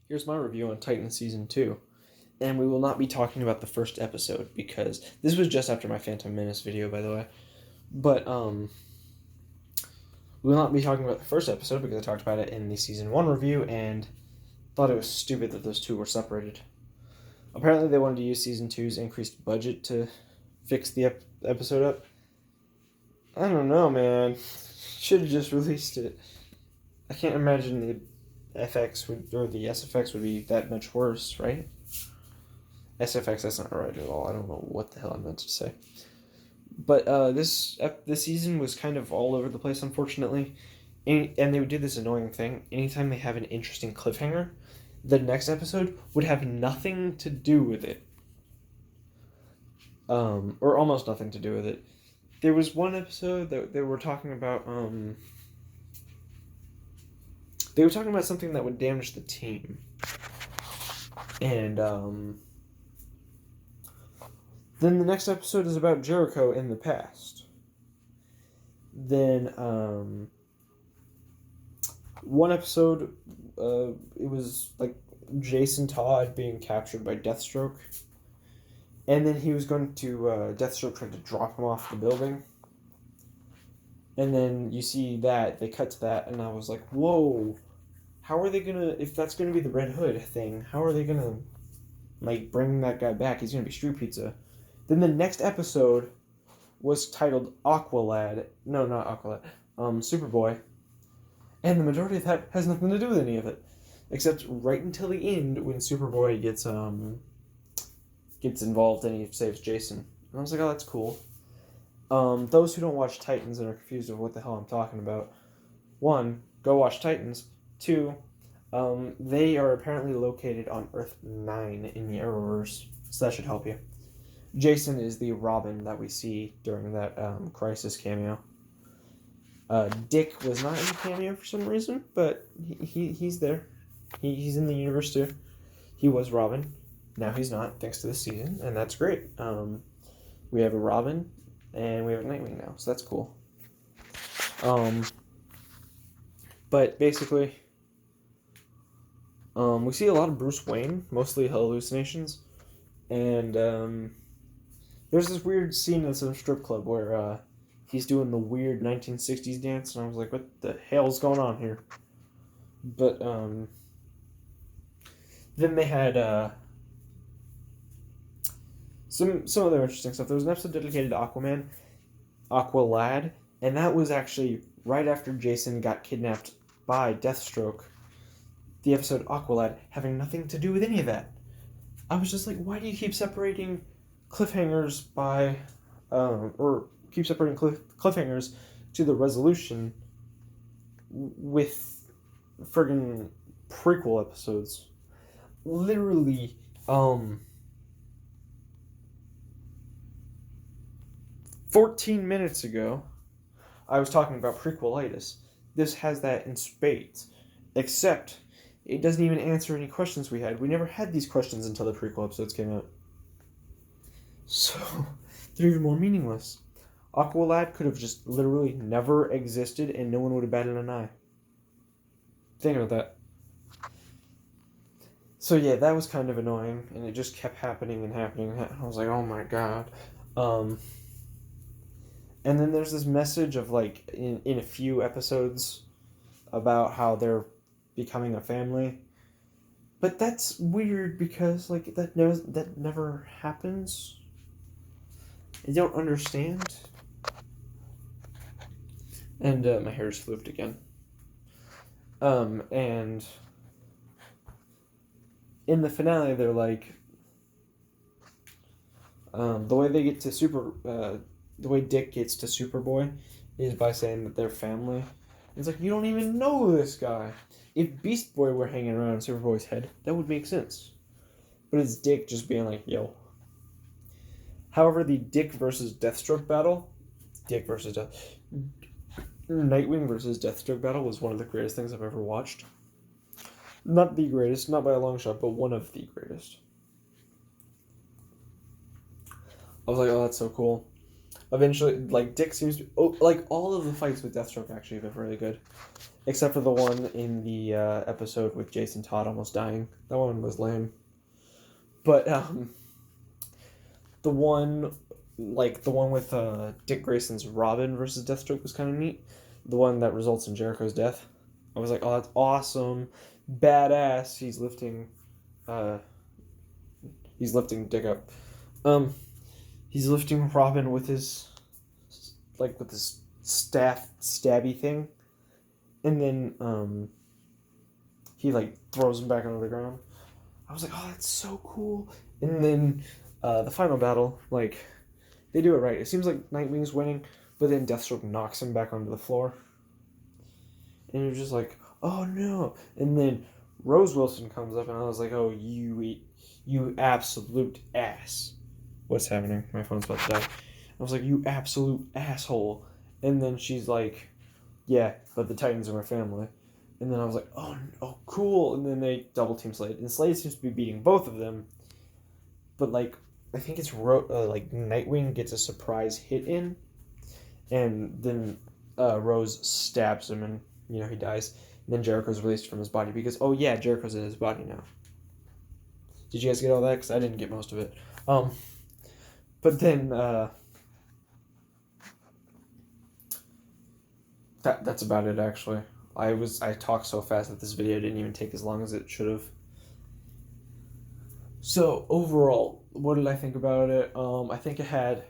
Here's my review on Titan Season 2. And we will not be talking about the first episode because this was just after my Phantom Menace video, by the way. But, we will not be talking about the first episode because I talked about it in the Season 1 review and thought it was stupid that those two were separated. Apparently, they wanted to use Season 2's increased budget to fix the episode up. I don't know, man. Should have just released it. I can't imagine the FX would, or the SFX would be that much worse, right? SFX, that's not right at all. I don't know what the hell I meant to say. But this season was kind of all over the place, unfortunately. And they would do this annoying thing. Anytime they have an interesting cliffhanger, the next episode would have nothing to do with it. Or almost nothing to do with it. There was one episode that they were talking about, they were talking about something that would damage the team. And, then the next episode is about Jericho in the past. Then, one episode, it was like Jason Todd being captured by Deathstroke. And then he was going to, Deathstroke tried to drop him off the building. And then you see that, they cut to that, and I was like, whoa, how are they gonna, if that's gonna be the Red Hood thing, how are they gonna, like, bring that guy back? He's gonna be Street Pizza. Then the next episode was titled Aqualad. No, not Aqualad. Superboy. And the majority of that has nothing to do with any of it. Except right until the end when Superboy gets involved and he saves Jason. And I was like, oh, that's cool. Those who don't watch Titans and are confused of what the hell I'm talking about, 1, go watch Titans. 2, they are apparently located on Earth 9 in the Arrowverse, so that should help you. Jason is the Robin that we see during that Crisis cameo. Dick was not in the cameo for some reason, but he's there. He's in the universe too. He was Robin. Now he's not, thanks to this season, and that's great. We have a Robin, and we have a Nightwing now, so that's cool. But basically, we see a lot of Bruce Wayne, mostly hallucinations, and there's this weird scene in some strip club where he's doing the weird 1960s dance, and I was like, what the hell's going on here? But then they had some other interesting stuff. There was an episode dedicated to Aquaman, Aqualad, and that was actually right after Jason got kidnapped by Deathstroke. The episode Aqualad having nothing to do with any of that. I was just like, why do you keep separating cliffhangers by, or keep separating cliffhangers to the resolution with friggin' prequel episodes? Literally, 14 minutes ago, I was talking about prequelitis. This has that in spades, except it doesn't even answer any questions we had. We never had these questions until the prequel episodes came out. So, they're even more meaningless. Aqualad could have just literally never existed and no one would have batted an eye. Think about that. So yeah, that was kind of annoying, and it just kept happening and happening. I was like, oh my god. And then there's this message of, like, in a few episodes about how they're becoming a family. But that's weird because, like, that never happens. I don't understand. And my hair's flipped again. And in the finale, they're like, the way they get to the way Dick gets to Superboy is by saying that they're family. It's like, you don't even know this guy. If Beast Boy were hanging around Superboy's head, that would make sense. But it's Dick just being like, yo. However, the Dick versus Deathstroke battle, Nightwing versus Deathstroke battle was one of the greatest things I've ever watched. Not the greatest, not by a long shot, but one of the greatest. I was like, oh, that's so cool. Eventually, like, Dick seems to... Oh, like, all of the fights with Deathstroke actually have been really good. Except for the one in the episode with Jason Todd almost dying. That one was lame. But, the one with Dick Grayson's Robin versus Deathstroke was kind of neat. The one that results in Jericho's death. I was like, oh, that's awesome. Badass. He's lifting Dick up. He's lifting Robin with his staff stabby thing. And then he like throws him back onto the ground. I was like, oh, that's so cool. And then the final battle, like, they do it right. It seems like Nightwing's winning, but then Deathstroke knocks him back onto the floor. And you're just like, oh no. And then Rose Wilson comes up, and I was like, oh, you absolute ass. What's happening? My phone's about to die. I was like, you absolute asshole. And then she's like, yeah, but the Titans are my family. And then I was like, oh, cool. And then they double team Slade. And Slade seems to be beating both of them. But, like, I think it's, Nightwing gets a surprise hit in. And then Rose stabs him and, he dies. And then Jericho's released from his body because, oh, yeah, Jericho's in his body now. Did you guys get all that? Because I didn't get most of it. But then, that's about it, actually. I talked so fast that this video didn't even take as long as it should have. So, overall, what did I think about it? I think it had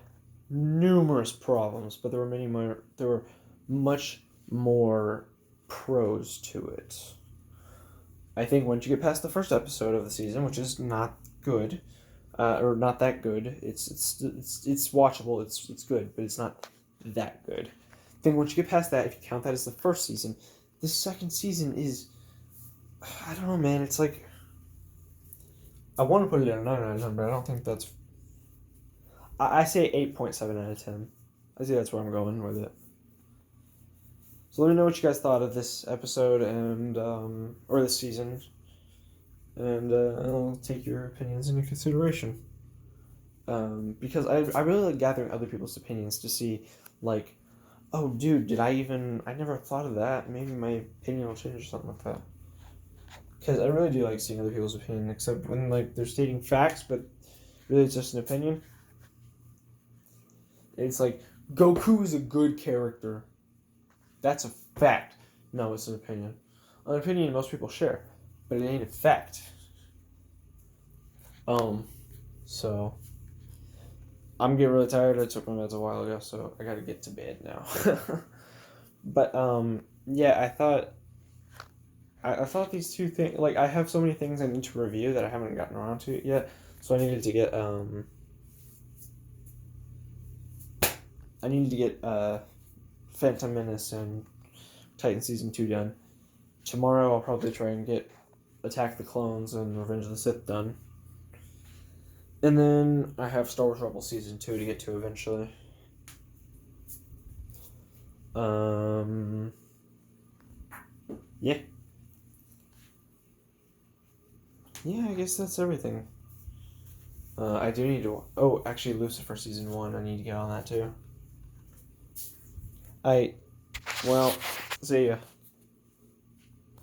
numerous problems, but there were much more pros to it. I think once you get past the first episode of the season, which is not good, or not that good, it's watchable, it's good, but it's not that good. I think once you get past that, if you count that as the first season, the second season is, I don't know, man, it's like, I want to put it at a 9 out of 10, but I don't think that's, I say 8.7 out of 10. I say that's where I'm going with it. So let me know what you guys thought of this episode and, or this season, and I'll take your opinions into consideration. Because I really like gathering other people's opinions to see, like, oh, dude, I never thought of that. Maybe my opinion will change or something like that. Because I really do like seeing other people's opinion, except when, like, they're stating facts, but really it's just an opinion. It's like, Goku is a good character. That's a fact. No, it's an opinion. An opinion most people share, but it ain't a fact. So, I'm getting really tired. I took my meds a while ago, so I gotta get to bed now. But, yeah, I thought these two things, like, I have so many things I need to review that I haven't gotten around to yet, so I needed to get, Phantom Menace and Titan Season 2 done. Tomorrow I'll probably try and get Attack the Clones and Revenge of the Sith done. And then I have Star Wars Rebels Season 2 to get to eventually. Yeah. Yeah, I guess that's everything. I do need to... Oh, actually, Lucifer Season 1, I need to get on that too. Well, see ya.